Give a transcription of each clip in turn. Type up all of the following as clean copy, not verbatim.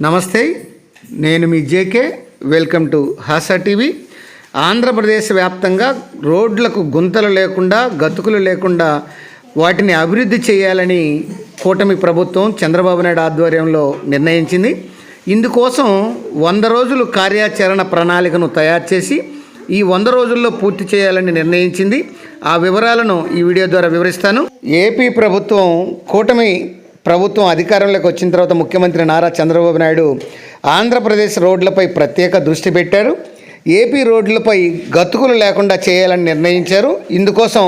నమస్తే, నేను మీ JK. Welcome to Hasa TV. Andhra Pradesh వ్యాప్తంగా రోడ్లకు గుంతలు లేకుండా, గతుకులు లేకుండా వాటిని అభివృద్ధి చేయాలని కూటమి ప్రభుత్వం చంద్రబాబు నాయుడు ఆధ్వర్యంలో నిర్ణయించింది. ఇందుకోసం 100 రోజులు కార్యాచరణ ప్రణాళికను తయారు చేసి ఈ 100 రోజుల్లో పూర్తి చేయాలని నిర్ణయించింది. ఆ వివరాలను ఈ వీడియో ద్వారా వివరిస్తాను. ఏపీ ప్రభుత్వం, కూటమి ప్రభుత్వం అధికారంలోకి వచ్చిన తర్వాత ముఖ్యమంత్రి నారా చంద్రబాబు నాయుడు ఆంధ్రప్రదేశ్ రోడ్లపై ప్రత్యేక దృష్టి పెట్టారు. ఏపీ రోడ్లపై గతుకులు లేకుండా చేయాలని నిర్ణయించారు. ఇందుకోసం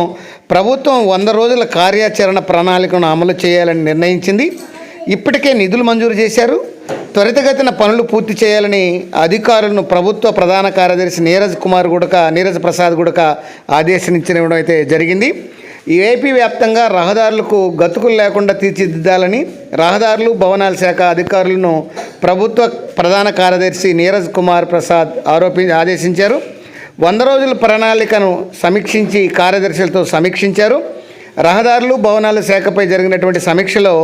ప్రభుత్వం 100 రోజుల కార్యాచరణ ప్రణాళికను అమలు చేయాలని నిర్ణయించింది. ఇప్పటికే నిధులు మంజూరు చేశారు. త్వరితగతిన పనులు పూర్తి చేయాలని అధికారులను ప్రభుత్వ ప్రధాన కార్యదర్శి నీరజ్ ప్రసాద్ గుడక ఆదేశించడం అయితే జరిగింది. ఈ ఏపీ వ్యాప్తంగా రహదారులకు గతుకులు లేకుండా తీర్చిదిద్దాలని రహదారులు, భవనాల శాఖ అధికారులను ప్రభుత్వ ప్రధాన కార్యదర్శి నీరజ్ ప్రసాద్ ఆదేశించారు. 100 రోజుల ప్రణాళికను సమీక్షించి కార్యదర్శులతో సమీక్షించారు. రహదారులు, భవనాల శాఖపై జరిగినటువంటి సమీక్షలో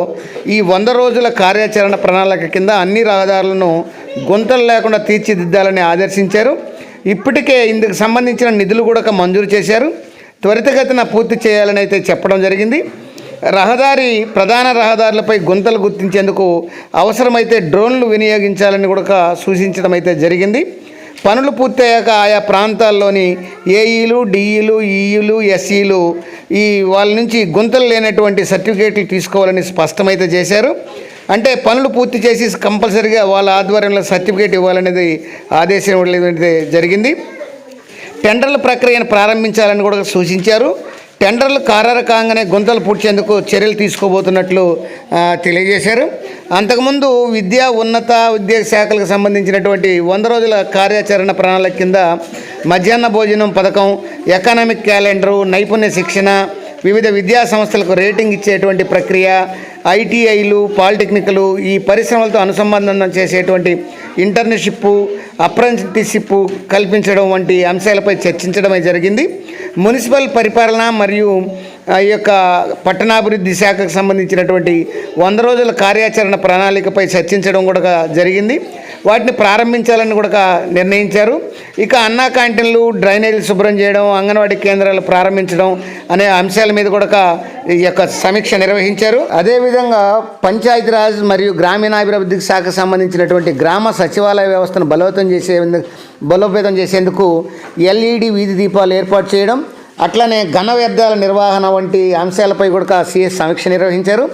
ఈ 100 రోజుల కార్యాచరణ ప్రణాళిక కింద అన్ని రహదారులను గుంతలు లేకుండా తీర్చిదిద్దాలని ఆదేశించారు. ఇప్పటికే ఇందుకు సంబంధించిన నిధులు కూడా మంజూరు చేశారు. త్వరితగతిన పూర్తి చేయాలని అయితే చెప్పడం జరిగింది. ప్రధాన రహదారులపై గుంతలు గుర్తించేందుకు అవసరమైతే డ్రోన్లు వినియోగించాలని కూడా సూచించడం అయితే జరిగింది. పనులు పూర్తయ్యాక ఆయా ప్రాంతాల్లోని ఏఈలు, డిఈలు, ఈఈలు, ఎస్ఈలు వాళ్ళ నుంచి గుంతలు లేనటువంటి సర్టిఫికేట్లు తీసుకోవాలని స్పష్టమైతే చేశారు. అంటే పనులు పూర్తి చేసి కంపల్సరీగా వాళ్ళ ఆధ్వర్యంలో సర్టిఫికేట్ ఇవ్వాలనేది ఆదేశం ఇవ్వడం జరిగింది. టెండర్ల ప్రక్రియను ప్రారంభించాలని కూడా సూచించారు. టెండర్లు ఖరారు కాగానే గుంతలు పూడ్చేందుకు చర్యలు తీసుకోబోతున్నట్లు తెలియజేశారు. అంతకుముందు ఉన్నత విద్యా శాఖలకు సంబంధించినటువంటి 100 రోజుల కార్యాచరణ ప్రణాళిక కింద మధ్యాహ్న భోజనం పథకం, ఎకనామిక్ క్యాలెండరు, నైపుణ్య శిక్షణ, వివిధ విద్యా సంస్థలకు రేటింగ్ ఇచ్చేటువంటి ప్రక్రియ, ఐటీఐలు, పాలిటెక్నిక్లు, ఈ పరిశ్రమలతో అనుసంధానం చేసేటువంటి ఇంటర్న్షిప్, అప్రెంటిస్షిప్ కల్పించడం వంటి అంశాలపై చర్చించడమే జరిగింది. మున్సిపల్ పరిపాలన మరియు ఈ యొక్క పట్టణాభివృద్ధి శాఖకు సంబంధించినటువంటి 100 రోజుల కార్యాచరణ ప్రణాళికపై చర్చించడం కూడా జరిగింది. వాటిని ప్రారంభించాలని కూడా నిర్ణయించారు. ఇక అన్నా క్యాంటీన్లు, డ్రైనేజీలు శుభ్రం చేయడం, అంగన్వాడీ కేంద్రాలు ప్రారంభించడం అనే అంశాల మీద కూడా ఈ యొక్క సమీక్ష నిర్వహించారు. అదేవిధంగా పంచాయతీరాజ్ మరియు గ్రామీణాభివృద్ధి శాఖకు సంబంధించినటువంటి గ్రామ సచివాలయ వ్యవస్థను బలోపేతం చేసేందుకు ఎల్ఈడి వీధి దీపాలు ఏర్పాటు చేయడం, అట్లనే ఘన వ్యర్థాల నిర్వహణ వంటి అంశాలపై కూడా సిఎస్ సమీక్ష నిర్వహించారు.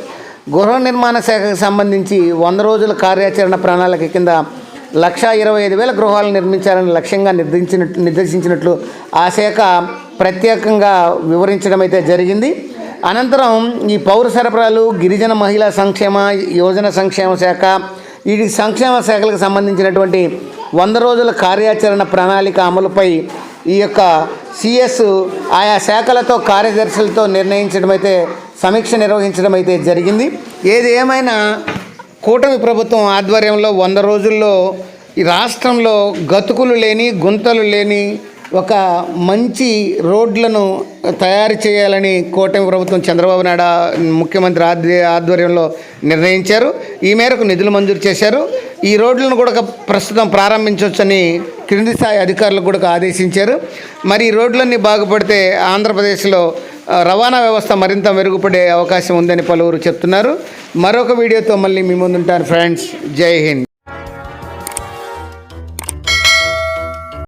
గృహ నిర్మాణ శాఖకు సంబంధించి 100 రోజుల కార్యాచరణ ప్రణాళిక కింద 125,000 గృహాలు నిర్మించాలని లక్ష్యంగా నిర్దేశించినట్లు ఆ శాఖ ప్రత్యేకంగా వివరించడం అయితే జరిగింది. అనంతరం ఈ పౌర సరఫరాలు, గిరిజన మహిళా సంక్షేమ, యువజన సంక్షేమ శాఖ, ఈ సంక్షేమ శాఖలకు సంబంధించినటువంటి 100 రోజుల కార్యాచరణ ప్రణాళిక అమలుపై ఈ యొక్క సిఎస్ ఆయా శాఖలతో కార్యదర్శులతో సమీక్ష నిర్వహించడం అయితే జరిగింది. ఏది ఏమైనా కూటమి ప్రభుత్వం ఆధ్వర్యంలో 100 రోజుల్లో ఈ రాష్ట్రంలో గతుకులు లేని, గుంతలు లేని ఒక మంచి రోడ్లను తయారు చేయాలని కూటమి ప్రభుత్వం చంద్రబాబు నాయుడు ముఖ్యమంత్రి ఆధ్వర్యంలో నిర్ణయించారు. ఈ మేరకు నిధులు మంజూరు చేశారు. ఈ రోడ్లను కూడా ప్రస్తుతం ప్రారంభించవచ్చని క్రింది స్థాయి అధికారులకు కూడా ఆదేశించారు. మరి ఈ రోడ్లన్నీ బాగుపడితే ఆంధ్రప్రదేశ్లో రవాణా వ్యవస్థ మరింత మెరుగుపడే అవకాశం ఉందని పలువురు చెప్తున్నారు. మరొక వీడియోతో మళ్ళీ మీ ముందుంటాను ఫ్రెండ్స్. జై హింద్.